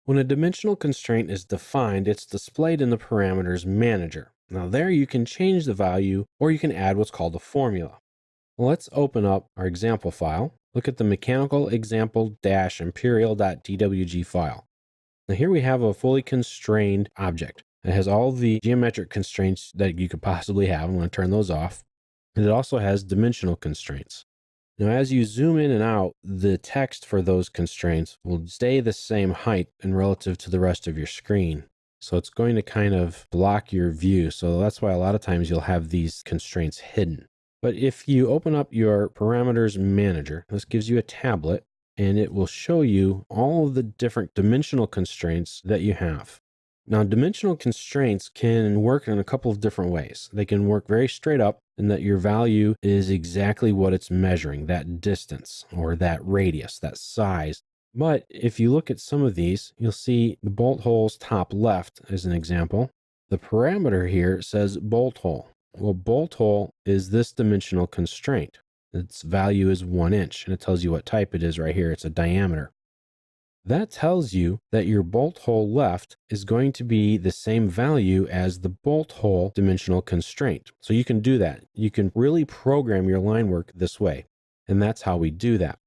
When a dimensional constraint is defined, it's displayed in the parameters manager. Now there you can change the value or you can add what's called a formula. Well, let's open up our example file. Look at the mechanical example-imperial.dwg file. Now here we have a fully constrained object. It has all the geometric constraints that you could possibly have. I'm going to turn those off. And it also has dimensional constraints. Now, as you zoom in and out, the text for those constraints will stay the same height and relative to the rest of your screen. So it's going to kind of block your view. So that's why a lot of times you'll have these constraints hidden. But if you open up your parameters manager, this gives you a tablet and it will show you all of the different dimensional constraints that you have. Now, dimensional constraints can work in a couple of different ways. They can work very straight up in that your value is exactly what it's measuring, that distance or that radius, that size. But if you look at some of these, you'll see the bolt holes top left as an example. The parameter here says bolt hole. Well, bolt hole is this dimensional constraint. Its value is 1 inch, and it tells you what type it is right here. It's a diameter. That tells you that your bolt hole left is going to be the same value as the bolt hole dimensional constraint. So you can do that. You can really program your line work this way. And that's how we do that.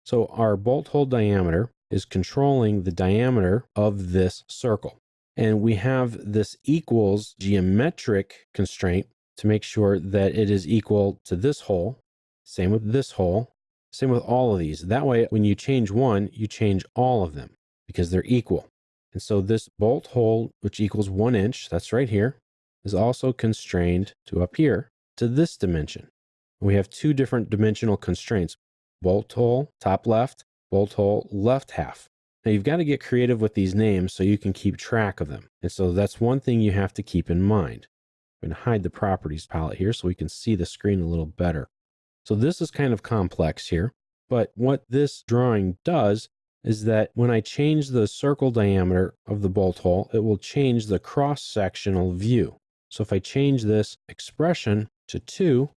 So our bolt hole diameter is controlling the diameter of this circle. And we have this equals geometric constraint to make sure that it is equal to this hole. Same with this hole. Same with all of these. That way, when you change one, you change all of them because they're equal. And so this bolt hole, which equals 1 inch, that's right here, is also constrained to up here to this dimension. We have two different dimensional constraints: bolt hole top left, bolt hole left half. Now you've got to get creative with these names so you can keep track of them. And so that's one thing you have to keep in mind. I'm going to hide the properties palette here so we can see the screen a little better. So this is kind of complex here, but what this drawing does is that when I change the circle diameter of the bolt hole, it will change the cross-sectional view. So if I change this expression to 2,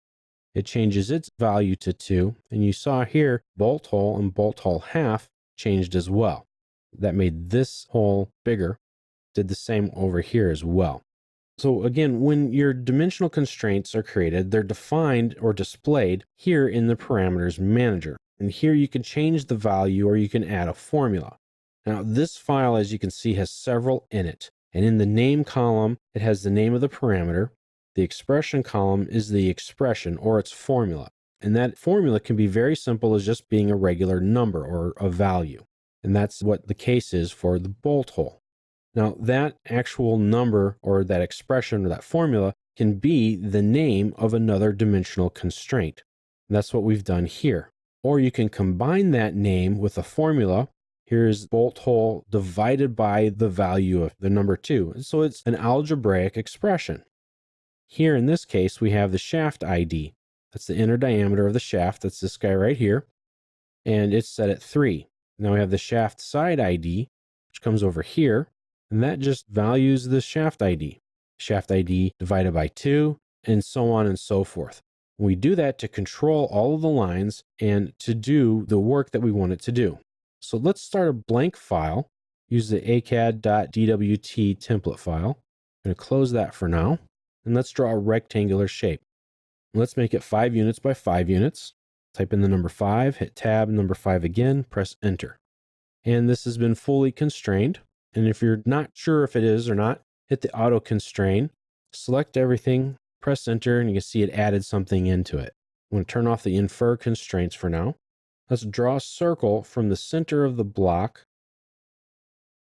it changes its value to 2. And you saw here, bolt hole and bolt hole half changed as well. That made this hole bigger, did the same over here as well. So again, when your dimensional constraints are created, they're defined or displayed here in the parameters manager. And here you can change the value or you can add a formula. Now this file, as you can see, has several in it. And in the name column, it has the name of the parameter. The expression column is the expression or its formula. And that formula can be very simple as just being a regular number or a value. And that's what the case is for the bolt hole. Now, that actual number or that expression or that formula can be the name of another dimensional constraint. And that's what we've done here. Or you can combine that name with a formula. Here's bolt hole divided by the value of the number 2. And so it's an algebraic expression. Here in this case, we have the shaft ID. That's the inner diameter of the shaft. That's this guy right here. And it's set at 3. Now we have the shaft side ID, which comes over here. And that just values the shaft ID. Shaft ID divided by 2, and so on and so forth. We do that to control all of the lines and to do the work that we want it to do. So let's start a blank file. Use the AutoCad.dwt template file. I'm going to close that for now. And let's draw a rectangular shape. Let's make it 5 units by 5 units. Type in the number 5, hit tab, number 5 again, press enter. And this has been fully constrained. And if you're not sure if it is or not, hit the auto constrain, select everything, press enter, and you can see it added something into it. I'm going to turn off the infer constraints for now. Let's draw a circle from the center of the block.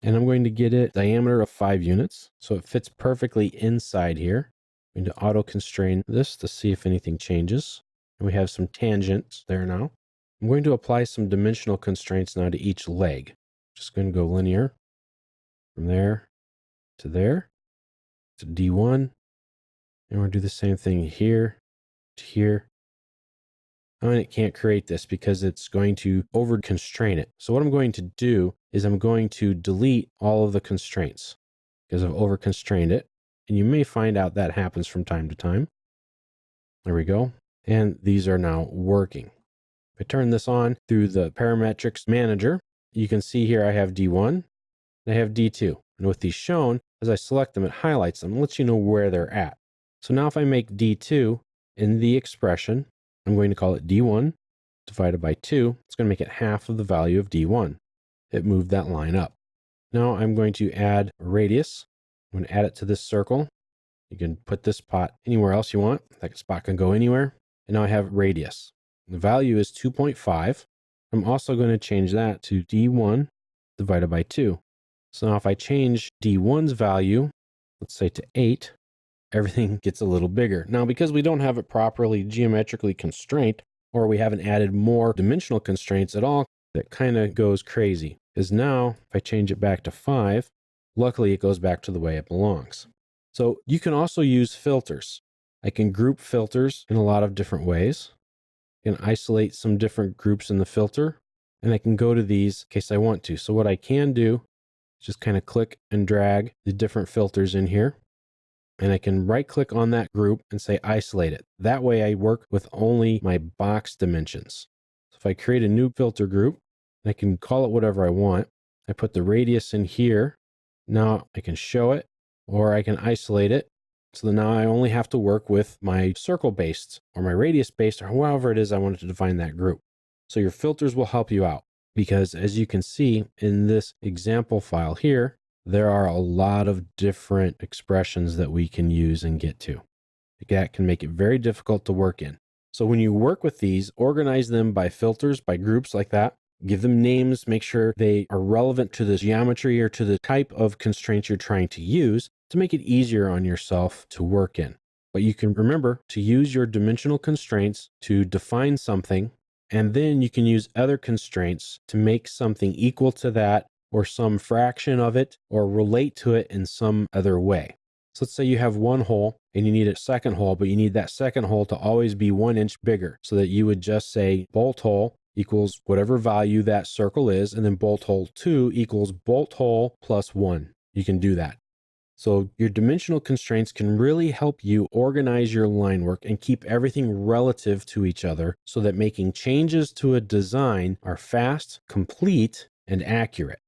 And I'm going to get it diameter of 5 units. So it fits perfectly inside here. I'm going to auto constrain this to see if anything changes. And we have some tangents there now. I'm going to apply some dimensional constraints now to each leg. Just going to go linear. From there to there to D1. And we're going to do the same thing here to here. And it can't create this because it's going to over constrain it. So what I'm going to do is I'm going to delete all of the constraints because I've over constrained it. And you may find out that happens from time to time. There we go. And these are now working. If I turn this on through the parametrics manager, you can see here I have D1. and I have D2. And with these shown, as I select them, it highlights them and lets you know where they're at. So now if I make D2 in the expression, I'm going to call it D1 divided by 2. It's going to make it half of the value of D1. It moved that line up. Now I'm going to add a radius. I'm going to add it to this circle. You can put this spot anywhere else you want. That spot can go anywhere. And now I have radius. The value is 2.5. I'm also going to change that to D1 divided by 2. So now if I change D1's value, let's say to 8, everything gets a little bigger. Now, because we don't have it properly geometrically constrained, or we haven't added more dimensional constraints at all, that kind of goes crazy. Because now, if I change it back to 5, luckily it goes back to the way it belongs. So you can also use filters. I can group filters in a lot of different ways. I can isolate some different groups in the filter, and I can go to these in case I want to. So what I can do is just kind of click and drag the different filters in here. And I can right click on that group and say isolate it. That way I work with only my box dimensions. So if I create a new filter group, I can call it whatever I want. I put the radius in here. Now I can show it, or I can isolate it. So now I only have to work with my circle based or my radius based or however it is I wanted to define that group. So your filters will help you out because as you can see in this example file here, there are a lot of different expressions that we can use and get to. That can make it very difficult to work in. So when you work with these, organize them by filters, by groups like that. Give them names, make sure they are relevant to the geometry or to the type of constraints you're trying to use to make it easier on yourself to work in. But you can remember to use your dimensional constraints to define something, and then you can use other constraints to make something equal to that or some fraction of it or relate to it in some other way. So let's say you have one hole and you need a second hole, but you need that second hole to always be 1 inch bigger so that you would just say bolt hole equals whatever value that circle is, and then bolt hole 2 equals bolt hole plus 1. You can do that. So your dimensional constraints can really help you organize your line work and keep everything relative to each other so that making changes to a design are fast, complete, and accurate.